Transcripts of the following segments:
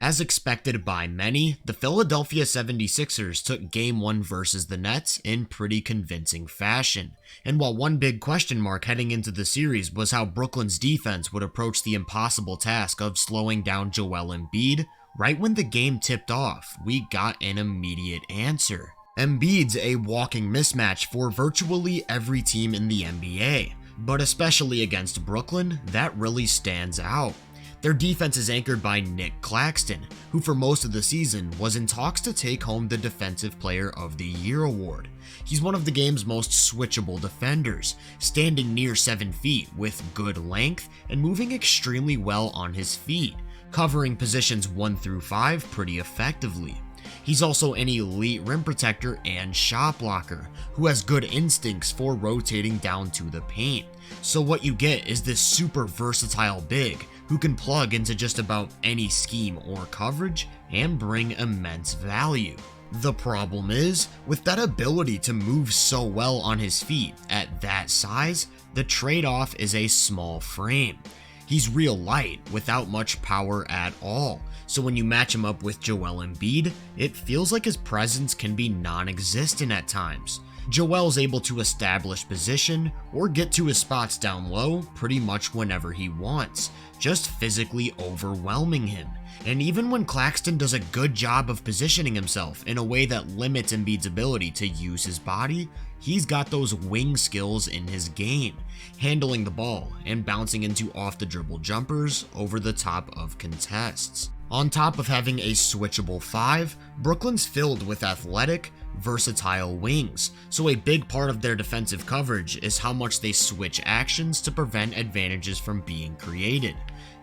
As expected by many, the Philadelphia 76ers took Game 1 versus the Nets in pretty convincing fashion. And while one big question mark heading into the series was how Brooklyn's defense would approach the impossible task of slowing down Joel Embiid, right when the game tipped off, we got an immediate answer. Embiid's a walking mismatch for virtually every team in the NBA, but especially against Brooklyn, that really stands out. Their defense is anchored by Nick Claxton, who for most of the season was in talks to take home the Defensive Player of the Year award. He's one of the game's most switchable defenders, standing near 7 feet with good length and moving extremely well on his feet, covering positions 1 through 5 pretty effectively. He's also an elite rim protector and shot blocker, who has good instincts for rotating down to the paint. So what you get is this super versatile big who can plug into just about any scheme or coverage and bring immense value. The problem is, with that ability to move so well on his feet at that size, the trade-off is a small frame. He's real light without much power at all, so when you match him up with Joel Embiid, it feels like his presence can be non-existent at times. Joel's able to establish position or get to his spots down low pretty much whenever he wants, just physically overwhelming him. And even when Claxton does a good job of positioning himself in a way that limits Embiid's ability to use his body, he's got those wing skills in his game, handling the ball and bouncing into off-the-dribble jumpers over the top of contests. On top of having a switchable 5, Brooklyn's filled with athletic, versatile wings, so a big part of their defensive coverage is how much they switch actions to prevent advantages from being created.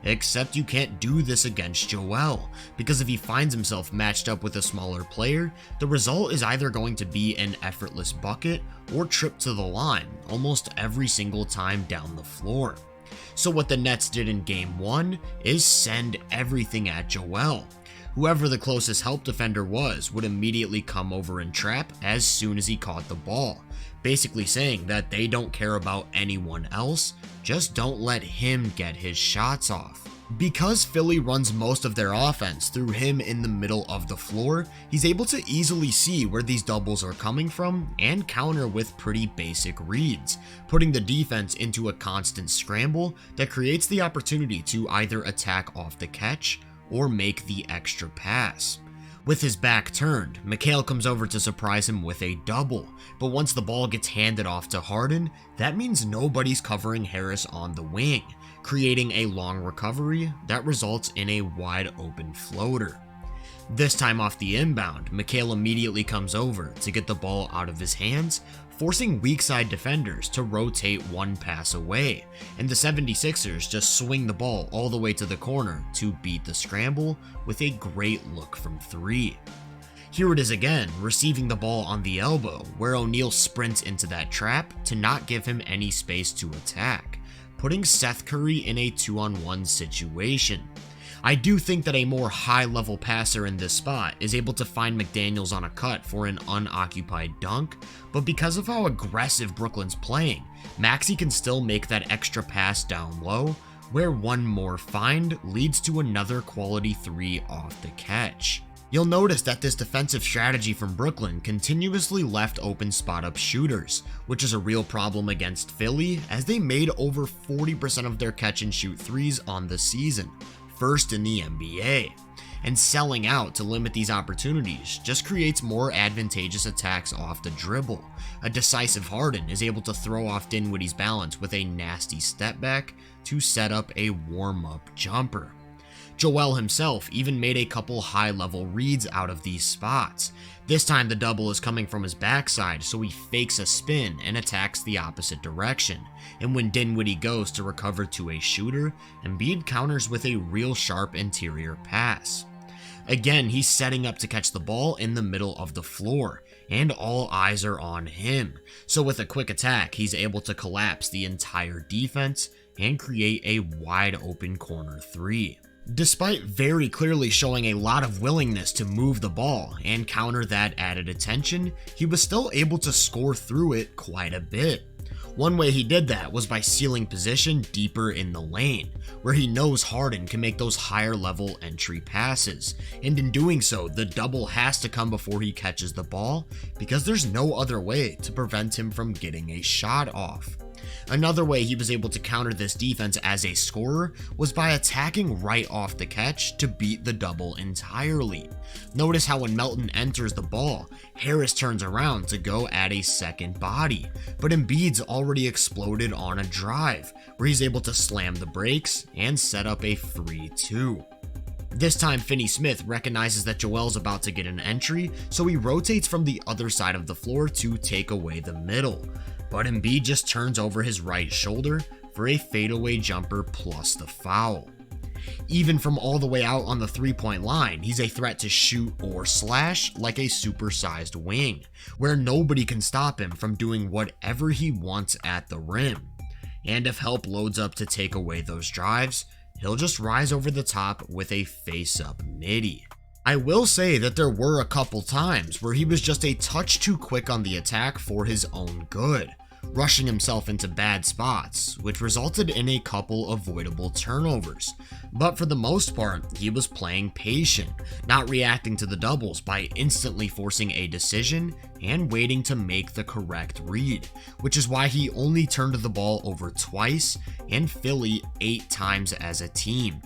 Except you can't do this against Joel, because if he finds himself matched up with a smaller player, the result is either going to be an effortless bucket or trip to the line almost every single time down the floor. So what the Nets did in Game 1 is send everything at Joel. Whoever the closest help defender was would immediately come over and trap as soon as he caught the ball, basically saying that they don't care about anyone else, just don't let him get his shots off. Because Philly runs most of their offense through him in the middle of the floor, he's able to easily see where these doubles are coming from and counter with pretty basic reads, putting the defense into a constant scramble that creates the opportunity to either attack off the catch or make the extra pass. With his back turned, Mikal comes over to surprise him with a double, but once the ball gets handed off to Harden, that means nobody's covering Harris on the wing, creating a long recovery that results in a wide open floater. This time off the inbound, Mikal immediately comes over to get the ball out of his hands, forcing weak side defenders to rotate one pass away, and the 76ers just swing the ball all the way to the corner to beat the scramble with a great look from 3. Here it is again, receiving the ball on the elbow, where O'Neal sprints into that trap to not give him any space to attack, putting Seth Curry in a 2-on-1 situation. I do think that a more high-level passer in this spot is able to find McDaniels on a cut for an unoccupied dunk, but because of how aggressive Brooklyn's playing, Maxey can still make that extra pass down low, where one more find leads to another quality 3 off the catch. You'll notice that this defensive strategy from Brooklyn continuously left open spot-up shooters, which is a real problem against Philly, as they made over 40% of their catch-and-shoot threes on the season, first in the NBA. And selling out to limit these opportunities just creates more advantageous attacks off the dribble. A decisive Harden is able to throw off Dinwiddie's balance with a nasty step back to set up a warm-up jumper. Joel himself even made a couple high-level reads out of these spots. This time the double is coming from his backside, so he fakes a spin and attacks the opposite direction. And when Dinwiddie goes to recover to a shooter, Embiid counters with a real sharp interior pass. Again, he's setting up to catch the ball in the middle of the floor, and all eyes are on him. So with a quick attack, he's able to collapse the entire defense and create a wide open corner 3. Despite very clearly showing a lot of willingness to move the ball and counter that added attention, he was still able to score through it quite a bit. One way he did that was by sealing position deeper in the lane, where he knows Harden can make those higher level entry passes, and in doing so, the double has to come before he catches the ball because there's no other way to prevent him from getting a shot off. Another way he was able to counter this defense as a scorer was by attacking right off the catch to beat the double entirely. Notice how when Melton enters the ball, Harris turns around to go add a second body, but Embiid's already exploded on a drive, where he's able to slam the brakes and set up a free 2. This time Finney-Smith recognizes that Joel's about to get an entry, so he rotates from the other side of the floor to take away the middle. But Embiid just turns over his right shoulder for a fadeaway jumper plus the foul. Even from all the way out on the 3-point line, he's a threat to shoot or slash like a supersized wing, where nobody can stop him from doing whatever he wants at the rim. And if help loads up to take away those drives, he'll just rise over the top with a face-up midi. I will say that there were a couple times where he was just a touch too quick on the attack for his own good, rushing himself into bad spots, which resulted in a couple avoidable turnovers. But for the most part, he was playing patient, not reacting to the doubles by instantly forcing a decision and waiting to make the correct read, which is why he only turned the ball over twice and Philly 8 times as a team.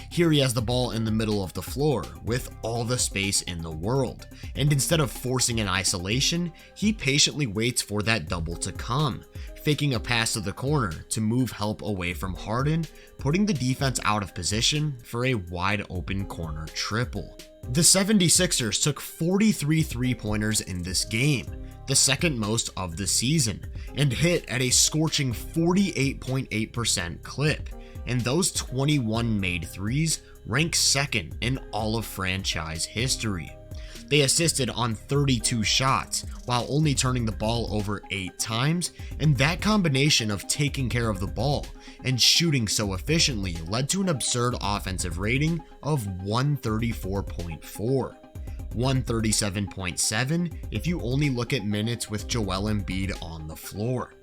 Here he has the ball in the middle of the floor with all the space in the world, and instead of forcing an isolation, he patiently waits for that double to come, faking a pass to the corner to move help away from Harden, putting the defense out of position for a wide open corner triple. The 76ers took 43 3-pointers in this game, the second most of the season, and hit at a scorching 48.8% clip. And those 21 made threes rank second in all of franchise history. They assisted on 32 shots while only turning the ball over 8 times, and that combination of taking care of the ball and shooting so efficiently led to an absurd offensive rating of 134.4. 137.7 if you only look at minutes with Joel Embiid on the floor.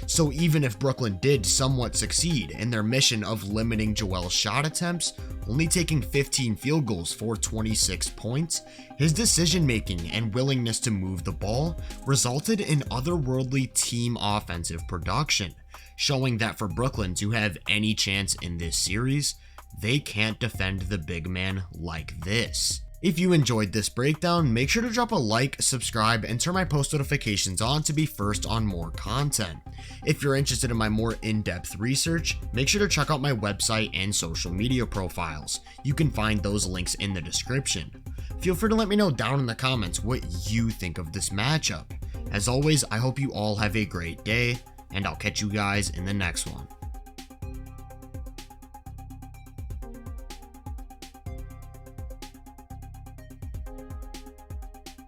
So even if Brooklyn did somewhat succeed in their mission of limiting Joel's shot attempts, only taking 15 field goals for 26 points, his decision making and willingness to move the ball resulted in otherworldly team offensive production, showing that for Brooklyn to have any chance in this series, they can't defend the big man like this. If you enjoyed this breakdown, make sure to drop a like, subscribe, and turn my post notifications on to be first on more content. If you're interested in my more in-depth research, make sure to check out my website and social media profiles. You can find those links in the description. Feel free to let me know down in the comments what you think of this matchup. As always, I hope you all have a great day, and I'll catch you guys in the next one.